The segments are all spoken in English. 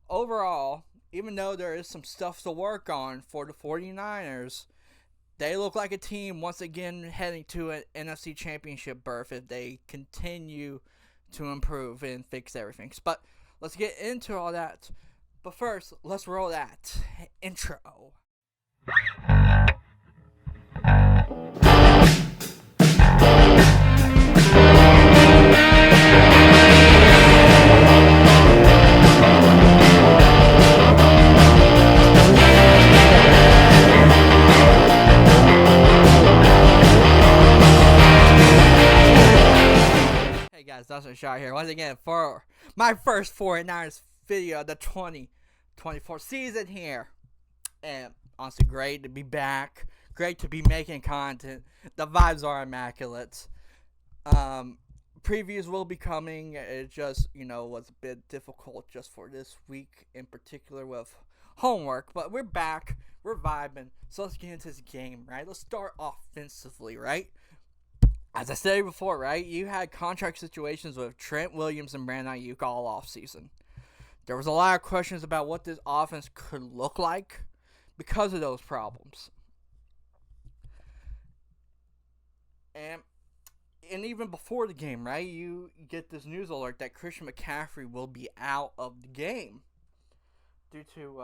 overall, even though there is some stuff to work on for the 49ers, they look like a team once again heading to an NFC Championship berth if they continue to improve and fix everything. But let's get into all that. But first, let's roll that intro. Hey guys, Dustin Shaw here once again for my first 49ers video of the 2024 season here. And honestly, great to be back. Great to be making content. The vibes are immaculate. Previews will be coming. It just, was a bit difficult just for this week in particular with homework. But we're back. We're vibing. So let's get into this game, right? Let's start offensively, right? As I said before, right? You had contract situations with Trent Williams and Brandon Ayuk all offseason. There was a lot of questions about what this offense could look like because of those problems. And even before the game, right? You get this news alert that Christian McCaffrey will be out of the game due to,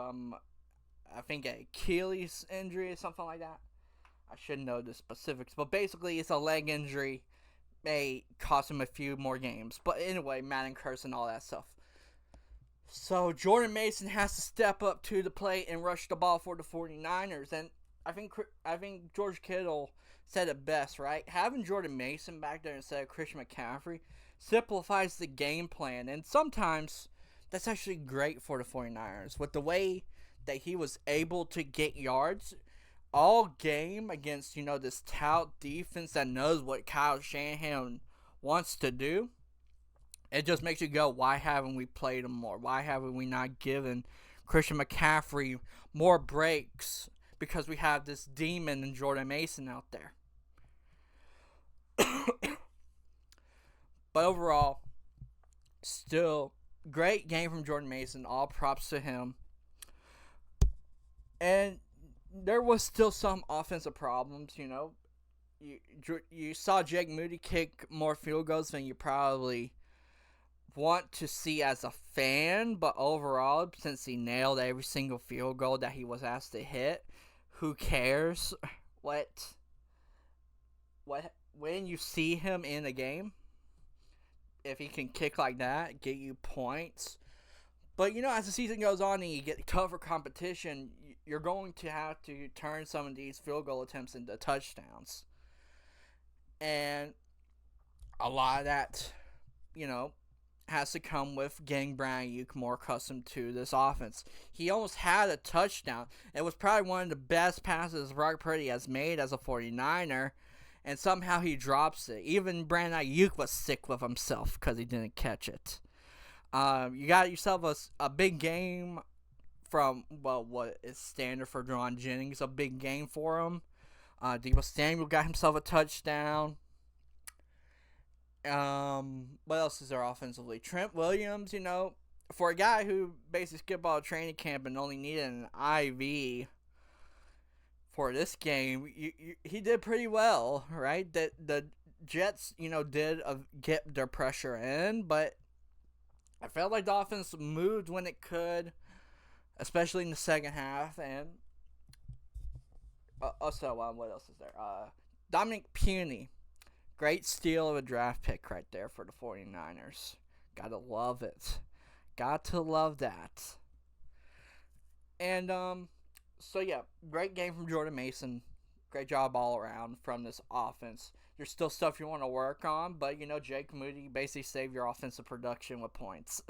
I think, a Achilles injury or something like that. I should know the specifics, but basically it's a leg injury. May cost him a few more games. But anyway, Madden curse and all that stuff. So Jordan Mason has to step up to the plate and rush the ball for the 49ers. And I think George Kittle said it best, right? Having Jordan Mason back there instead of Christian McCaffrey simplifies the game plan. And sometimes that's actually great for the 49ers. With the way that he was able to get yards all game against, this tout defense that knows what Kyle Shanahan wants to do, it just makes you go, why haven't we played him more? Why haven't we not given Christian McCaffrey more breaks? Because we have this demon in Jordan Mason out there. But overall, still great game from Jordan Mason. All props to him. And there was still some offensive problems, You saw Jake Moody kick more field goals than you probably want to see as a fan, but overall, since he nailed every single field goal that he was asked to hit, who cares what when you see him in a game, if he can kick like that, get you points. But, as the season goes on and you get tougher competition, you're going to have to turn some of these field goal attempts into touchdowns. And a lot of that, has to come with getting Brandon Ayuk more accustomed to this offense. He almost had a touchdown. It was probably one of the best passes Brock Purdy has made as a 49er, and somehow he drops it. Even Brandon Ayuk was sick with himself because he didn't catch it. You got yourself a big game from, what is standard for John Jennings, a big game for him. Deebo Samuel got himself a touchdown. What else is there offensively? Trent Williams, for a guy who basically skipped all training camp and only needed an IV for this game, he did pretty well, right? The Jets, did get their pressure in, but I felt like the offense moved when it could, especially in the second half. And also, what else is there? Dominic Puny. Great steal of a draft pick right there for the 49ers. Gotta love it. Got to love that. And, great game from Jordan Mason. Great job all around from this offense. There's still stuff you want to work on, but, Jake Moody basically saved your offensive production with points.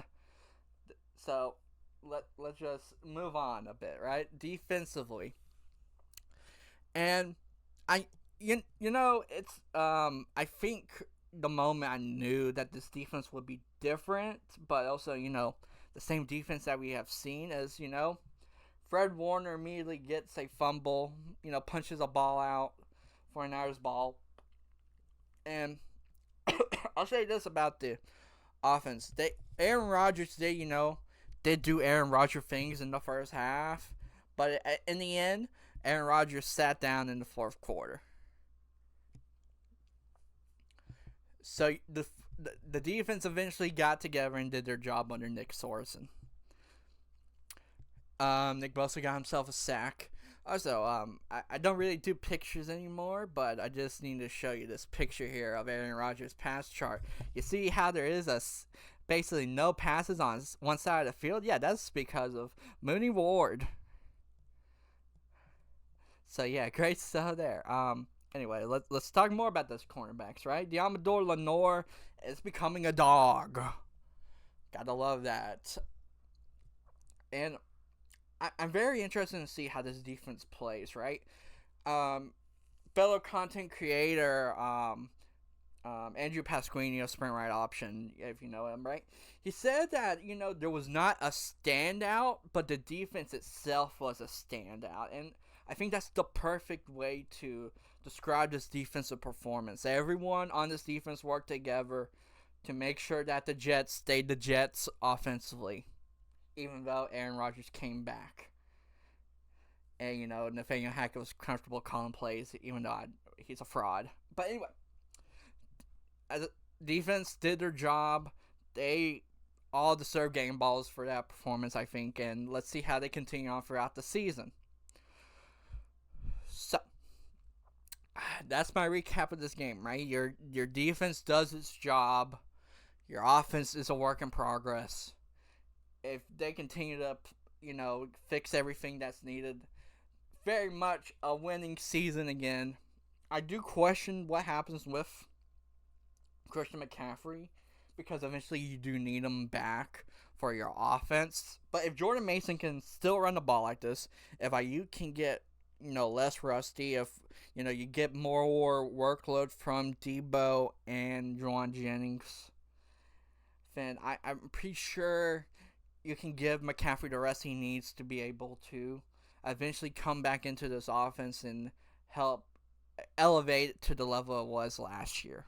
So, let's just move on a bit, right? Defensively. And it's I think the moment I knew that this defense would be different, but also, the same defense that we have seen as, Fred Warner immediately gets a fumble, punches a ball out, 49ers ball. And I'll say this about the offense. Aaron Rodgers did, did do Aaron Rodgers things in the first half, but in the end, Aaron Rodgers sat down in the fourth quarter. So the defense eventually got together and did their job under Nick Sorensen. Nick Bosa got himself a sack. Also, I don't really do pictures anymore, but I just need to show you this picture here of Aaron Rodgers' pass chart. You see how there is basically no passes on one side of the field? Yeah, that's because of Mooney Ward. So yeah, great stuff there. Anyway, let's talk more about those cornerbacks, right? Diamador Lenore is becoming a dog. Gotta love that. And I'm very interested to see how this defense plays, right? Fellow content creator, Andrew Pasquini of Sprint Right Option, if you know him, right? He said that, there was not a standout, but the defense itself was a standout. And I think that's the perfect way to describe this defensive performance. Everyone on this defense worked together to make sure that the Jets stayed the Jets offensively, even though Aaron Rodgers came back. And, Nathaniel Hackett was comfortable calling plays, even though he's a fraud. But anyway, as a defense did their job. They all deserve game balls for that performance, I think. And let's see how they continue on throughout the season. So, that's my recap of this game, right? Your defense does its job. Your offense is a work in progress. If they continue to, fix everything that's needed, very much a winning season again. I do question what happens with Christian McCaffrey, because eventually you do need him back for your offense. But if Jordan Mason can still run the ball like this, if Ayuk can get, less rusty, if, you get more workload from Debo and Juwan Jennings, then I'm pretty sure you can give McCaffrey the rest he needs to be able to eventually come back into this offense and help elevate it to the level it was last year.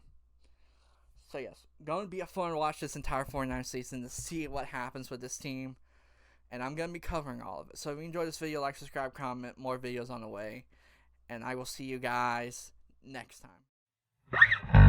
So yes, going to be a fun to watch this entire 49 season to see what happens with this team. And I'm going to be covering all of it. So if you enjoyed this video, like, subscribe, comment, more videos on the way. And I will see you guys next time.